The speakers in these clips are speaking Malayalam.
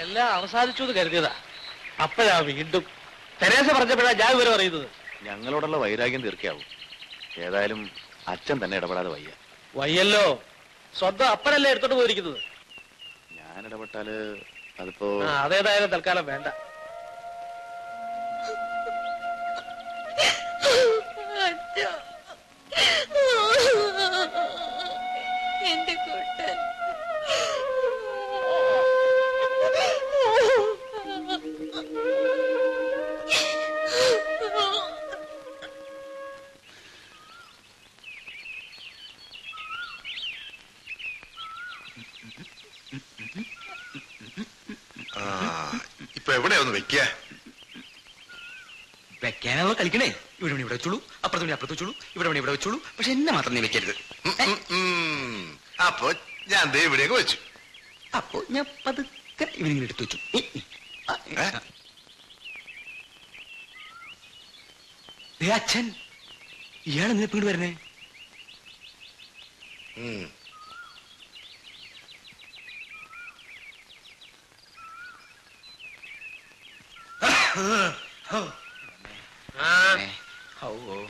എല്ലാം അവസാനിച്ചു എന്ന് കരുതിയതാ. അപ്പോഴാ വീണ്ടും തെരേസ പറഞ്ഞപ്പോഴാ ഞാൻ ഇവരെ പറയുന്നത്. ഞങ്ങളോടുള്ള വൈരാഗ്യം തീർക്കാവും. ഏതായാലും അച്ഛൻ തന്നെ ഇടപെടാതെ വയ്യ. വയ്യല്ലോ, സ്വന്തം അപ്പനല്ലേ എടുത്തോണ്ട് പോയിരിക്കുന്നത്. ഞാൻ ഇടപെട്ടാല് അതിപ്പോ അതേതായാലും തൽക്കാലം വേണ്ട. എന്റെ കൂട്ടൻ ഇപ്പൊ എവിടെയാ ഒന്ന് വെക്ക? വെക്കാനുള്ള കളിക്കണേ. ഇവിടെ ഇവിടെ വെച്ചോളൂ, അപ്പുറത്ത് അപ്പുറത്ത് വെച്ചോളൂ, ഇവിടെ വെച്ചോളൂ. പക്ഷെ എന്നെ മാത്രം നീ വെക്കരുത്. അപ്പൊ ഞാൻ ദേ ഇവിടെയൊക്കെ വെച്ചു. അപ്പൊ ഞാൻ പതുക്കെ ഇവനിങ്ങനെ എടുത്തു വെച്ചു. അച്ഛൻ ഇയാൾ എന്തിനാ ഇങ്ങോട്ട് വരുന്നേ?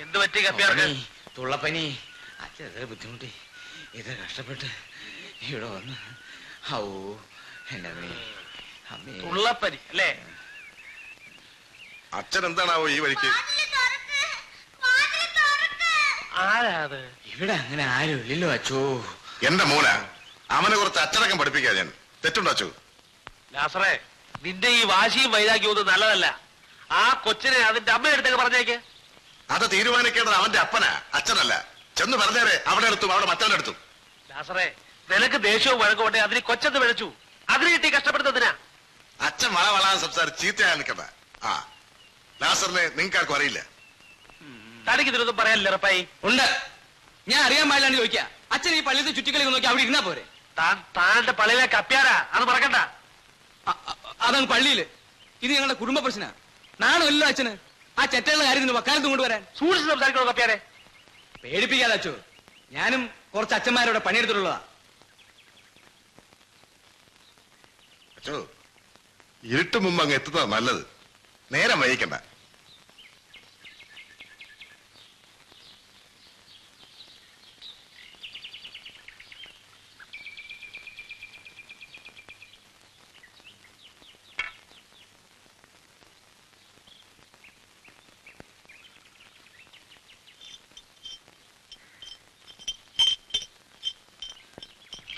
എന്ത് പറ്റി കപ്പ്യാർക്ക്? തുള്ളപ്പനി. അച്ഛൻ ബുദ്ധിമുട്ടി, ഇത് കഷ്ടപ്പെട്ട് ഇവിടെ വന്ന്. എന്റെ അമ്മേ, തുള്ളപ്പനി അല്ലേ? അച്ഛൻ എന്താണാവോ ഈ വഴിക്ക്? ആരാത്? ഇവിടെ അങ്ങനെ ആരും ഇല്ലല്ലോ അച്ചോ. എന്റെ മോന, അവനെ കുറച്ച് അച്ചടക്കം പഠിപ്പിക്കാ ഞാൻ. തെറ്റുണ്ടോ അച്ചു? ലാസറേ, നിന്റെ ഈ വാശിയും വൈരാഗ്യവും ഒന്നും നല്ലതല്ല. ആ കൊച്ചിനെ അതിന്റെ അമ്മയെടുത്തേക്ക് പറഞ്ഞേക്ക്. അത് തീരുമാനിക്കേണ്ടത് അവന്റെ അപ്പനാ, അച്ഛനല്ല. ചെന്ന് പറഞ്ഞേരെ, അവിടെ എടുത്തും അവിടെ മറ്റവനെ എടുത്തും. ലാസറേ, നിനക്ക് ദേഷ്യവും വഴക്കോട്ടെ, അതിന് കൊച്ചെന്ന് വിളിച്ചു. അതിന് കിട്ടി കഷ്ടപ്പെടുത്തതിനാ. അച്ഛൻ വളാൻ സംസാരിച്ച് ചീത്തയാ നിൽക്കണ്ട. ആ ലാസറിനെ നിങ്ങൾക്കാർക്കും അറിയില്ല. തനിക്ക് ഇതിനൊന്നും പറയാനില്ല റപ്പായി. ഉണ്ട്, ഞാൻ അറിയാൻ പാടില്ലാണ്ട് ചോദിക്കാ. അച്ഛൻ ഈ പള്ളിയത്തെ ചുറ്റിക്കളി നോക്കി അവിടെ ഇരുന്നാ പോരെ? താന്റെ പള്ളിയിലെ കപ്പ്യാരാ, അത് മറക്കണ്ട. അതാണ് പള്ളിയില്. ഇത് ഞങ്ങളുടെ കുടുംബ പ്രശ്ന. നാണല്ലോ അച്ഛന് ആ ചെറ്റകളുടെ കാര്യം വക്കാലത്ത് കൊണ്ടുവരാൻ. സൂക്ഷിച്ച് സംസാരിക്കണോ കപ്പ്യാരെ? പേടിപ്പിക്കാതെ അച്ഛോ. ഞാനും കുറച്ച് അച്ഛന്മാരോടെ പണിയെടുത്തിട്ടുള്ളതാ. അച്ചോ, ഇരുട്ട് മുമ്പ് അങ്ങ് എത്തുന്നതാ നല്ലത്. നേരം വൈകിക്കണ്ട.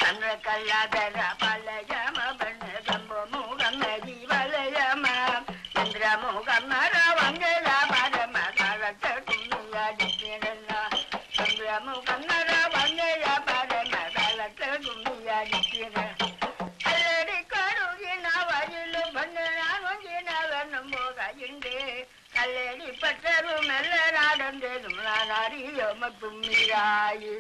ചന്ദ്രകലാധര പലയമ ബണ്ണ കമ്പമുഖമ ജീവലയമ ചന്ദ്രമുഖമര വങ്കല പരമ കളത്ത കുഞ്ഞിയടിപ്പിടല്ല ചന്ദ്രമുഖമര വങ്കല പരമ കളത്ത കുഞ്ഞിയടിപ്പിട അല്ലടി കരുകിന വരിലും ബണ്ണനാകും പോകയുണ്ട് കല്ലടി പറ്റരും എല്ലാരാടന്തേലും നാനറിയോ മത്തുമ്മിരായി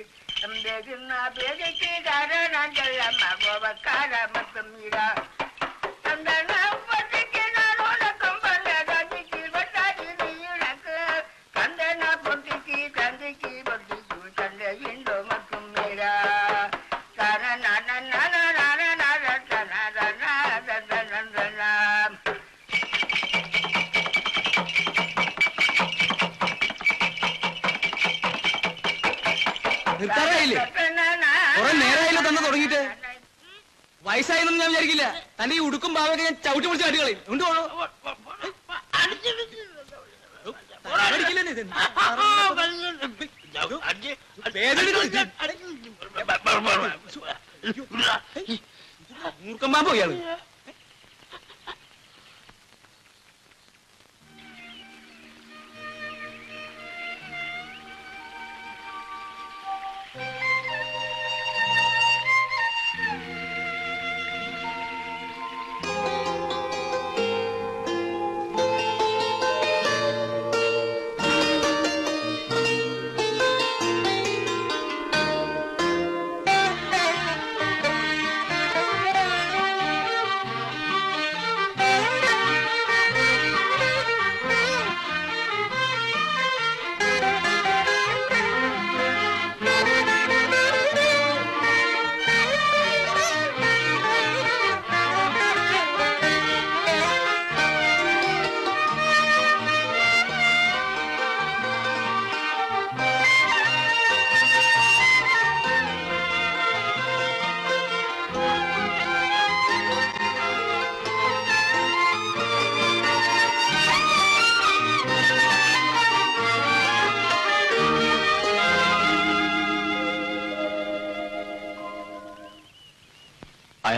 ുന്ന പേരയ്ക്ക് കാരണം ചെല്ലമ്മ ഗോപക്കാര മത്തുമ്മിര പട്ടിക്ക് നാളോടക്കം പല കണ്ടിക്ക് കൊട്ടാരി നീളക്ക് കണ്ടന പൊട്ടിക്ക് കണ്ടിക്ക് പൊട്ടിക്കു ചന്തയുണ്ടോ മത്തുമ്മിര നിർത്താറായില്ലേ? കുറെ നേരമായില്ലോ തന്നെ തുടങ്ങിയിട്ട്. വയസ്സായെന്നൊന്നും ഞാൻ വിചാരിക്കില്ല. തന്റെ ഈ ഉടുക്കും ഭാവമൊക്കെ ഞാൻ ചവിട്ടി പിടിച്ച് അടികളയും. മൂർക്കം പാമ്പോ ഇയാള്.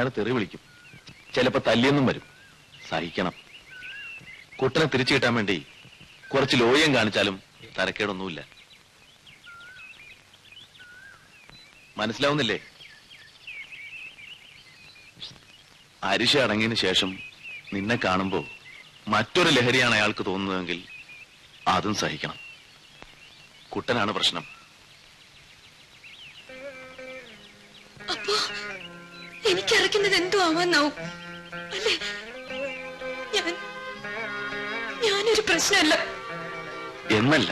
അയാൾ തെറി വിളിക്കും, ചിലപ്പോ തല്ലിയൊന്നും വരും. സഹിക്കണം. കുട്ടനെ തിരിച്ചു കിട്ടാൻ വേണ്ടി കുറച്ച് ലോയം കാണിച്ചാലും തരക്കേടൊന്നുമില്ല. മനസ്സിലാവുന്നില്ലേ? അരിശ അടങ്ങിയതിനു ശേഷം നിന്നെ കാണുമ്പോ മറ്റൊരു ലഹരിയാണ് അയാൾക്ക് തോന്നുന്നതെങ്കിൽ അതും സഹിക്കണം. കുട്ടനാണ് പ്രശ്നം. അപ്പോ എനിക്കറിക്കുന്നത് എന്തോ ആവാന്നാവും അല്ലേ? ഞാനൊരു പ്രശ്നമല്ല എന്നല്ല,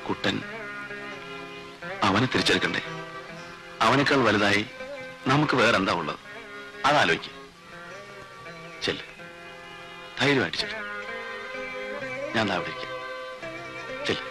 കുട്ടൻ അവനെ തിരിച്ചെടുക്കണ്ടേ? അവനേക്കാൾ വലുതായി നമുക്ക് വേറെന്താ ഉള്ളത്? അതാലോചിക്ക. ചെല്ല്, ധൈര്യമായിട്ട് ചെല്ല്. ഞാൻ അവിടെ ഇരിക്കാം. ചെല്ല്.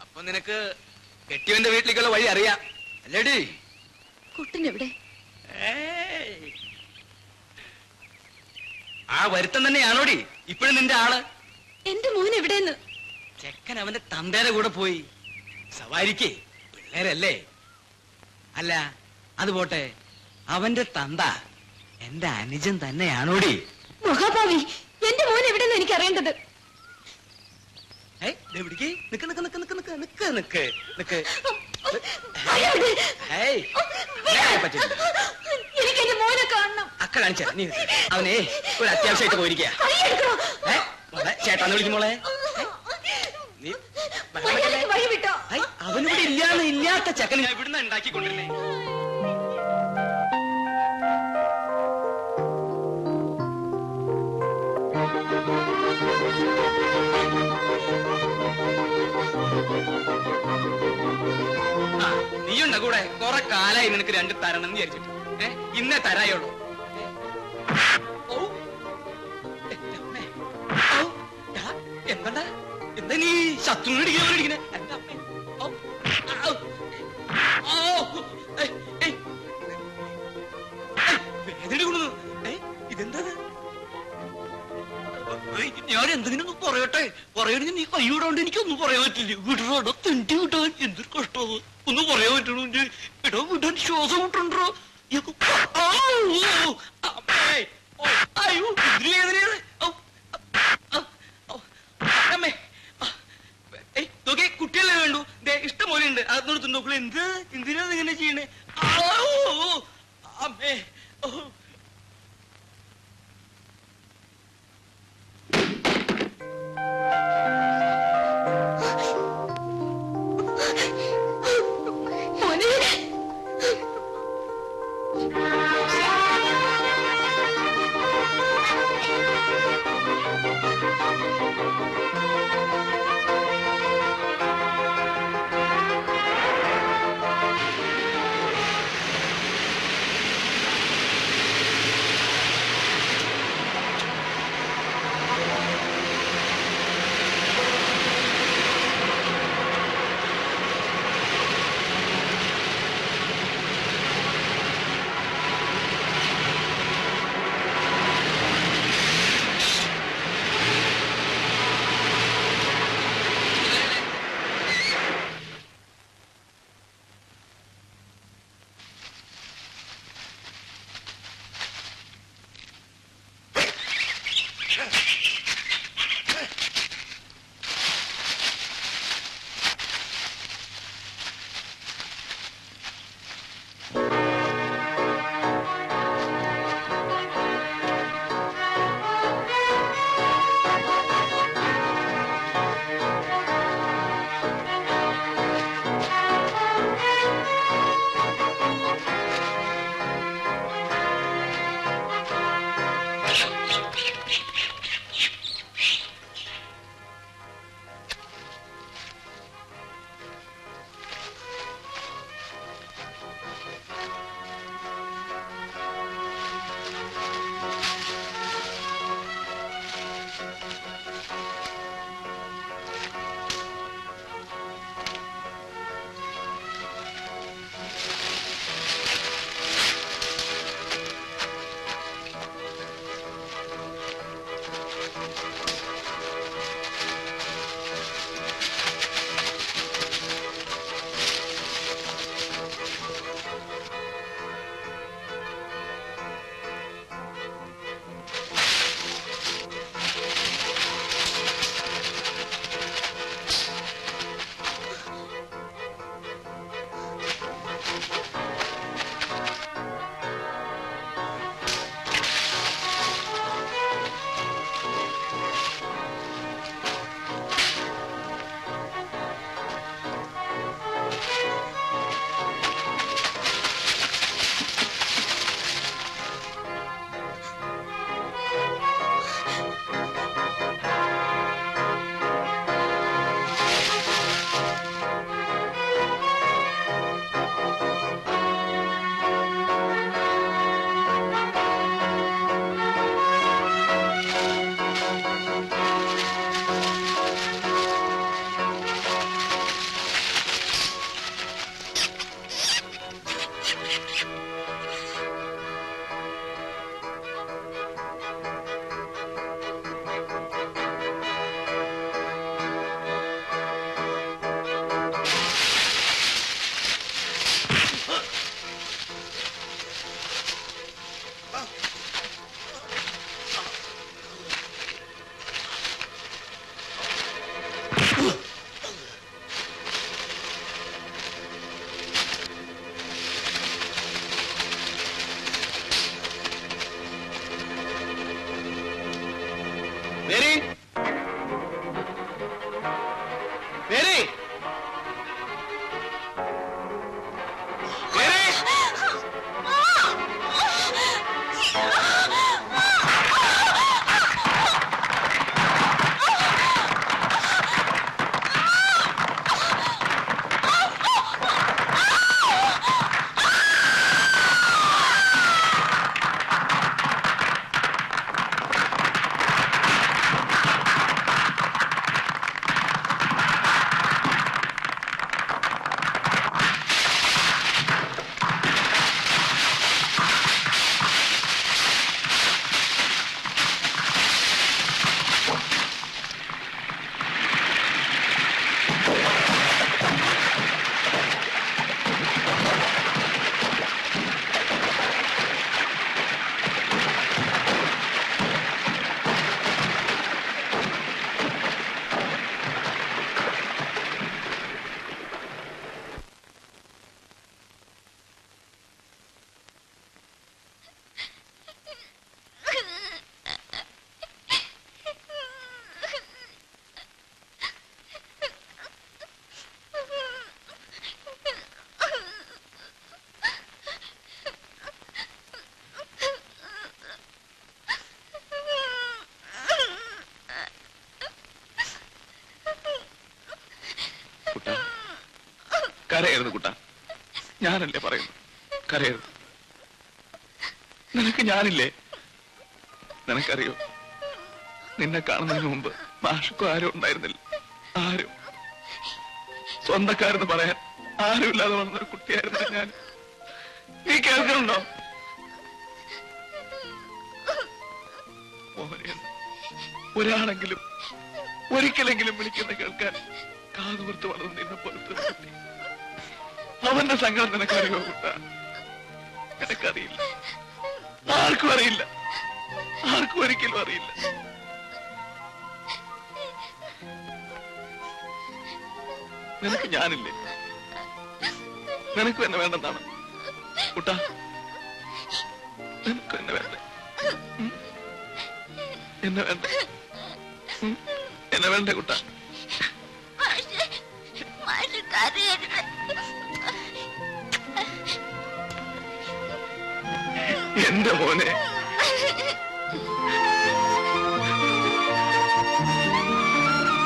അപ്പൊ നിനക്ക് കെട്ടിയവന്റെ വീട്ടിലേക്കുള്ള വഴി അറിയാം അല്ലേടി? കുട്ടൻ എവിടെ? ആ വരുത്തം തന്നെയാണോടി ഇപ്പോഴും നിന്റെ ആള്? എന്റെ മോൻ എവിടെന്ന്? ചെക്കൻ അവന്റെ തന്തേടെ കൂടെ പോയി സവാരിക്ക്. പിള്ളേരല്ലേ? അല്ല അത് പോട്ടെ, അവന്റെ തന്ത എന്റെ അനുജൻ തന്നെയാണോടി? മഹാഭാവി, എന്റെ മോൻ എവിടെന്ന് എനിക്ക് അറിയേണ്ടത്. എനിക്ക് എന്റെ മോനെ കാണണം. അക്ക കാണിച്ച നീ അവനെ ഒരു അത്യാവശ്യമായിട്ട് പോയിരിക്കുക. ചേട്ടാന്ന് വിളിക്കുമ്പോളെ നീ വഴി വിട്ടോ. അവനിവിടെ ഇല്ലാത്ത ചെക്കൻ ഞാൻ ഇവിടുന്ന് ഉണ്ടാക്കിക്കൊണ്ടിരുന്നേ. നീയുണ്ട കൂടെ കുറെ കാലായി നിനക്ക് രണ്ട് തരണം എന്ന് വിചാരിച്ചിട്ട്. ഇന്നേ തരായുള്ളൂ. എന്താ എന്താ നീ ശത്രുവിനെ എന്റെ അമ്മ വേദന കൊണ്ടു. ഇതെന്താ? ഞാൻ എന്തെങ്കിലും പറയട്ടെ? പറയണെങ്കിൽ നീ കൈ വിടാണ്ട് എനിക്കൊന്നും പറയാൻ പറ്റില്ല. വിടറോ തെണ്ടി വിട്ടാൻ എന്തൊരു കഷ്ടത്. ഒന്നും പറയാൻ പറ്റണോ? ഇടോ വിടാൻ ശ്വാസം വിട്ടുണ്ടോ? അയ്യോ ഇതിന് വേദനയാണ്. അമ്മേ നോക്കിയേ, കുട്ടികളെ വേണ്ടു. ഇഷ്ടം പോലെ ഉണ്ട്. അതൊന്നും നോക്കൂ. എന്തിനാ ഇങ്ങനെ ചെയ്യണേ? അമ്മേ കുട്ട കരയരുത് കുട്ട, ഞാനല്ലേ പറയുന്നു, കരയരുത്. നിനക്ക് ഞാനില്ലേ? നിനക്കറിയോ, നിന്നെ കാണുന്നതിന് മുമ്പ് മാഷുക്കും ആരും ഉണ്ടായിരുന്നില്ല. ആരും സ്വന്തക്കാരെന്ന് പറയാൻ ആരുമില്ലാതെ വളർന്നൊരു കുട്ടിയായിരുന്നു ഞാൻ. നീ കേൾക്കണുണ്ടോ? മോനെ ഒരാളെങ്കിലും ഒരിക്കലെങ്കിലും വിളിക്കുന്ന കേൾക്കാൻ കാതുപുറത്ത് വളർന്ന് നിന്നെ പുറത്ത് കുട്ടി. അവന്റെ സങ്കടം നിനക്കറിയോ കുട്ട? നിനക്കറിയില്ല, ആർക്കും അറിയില്ല, ആർക്കും ഒരിക്കലും അറിയില്ല. നിനക്ക് ഞാനില്ലേ? നിനക്കും എന്നെ വേണ്ടെന്നാണ് കുട്ട? നിനക്കും എന്നെ വേണ്ട? എന്നെ വേണ്ട? എന്നെ വേണ്ട കുട്ട? എന്റെ മോനെ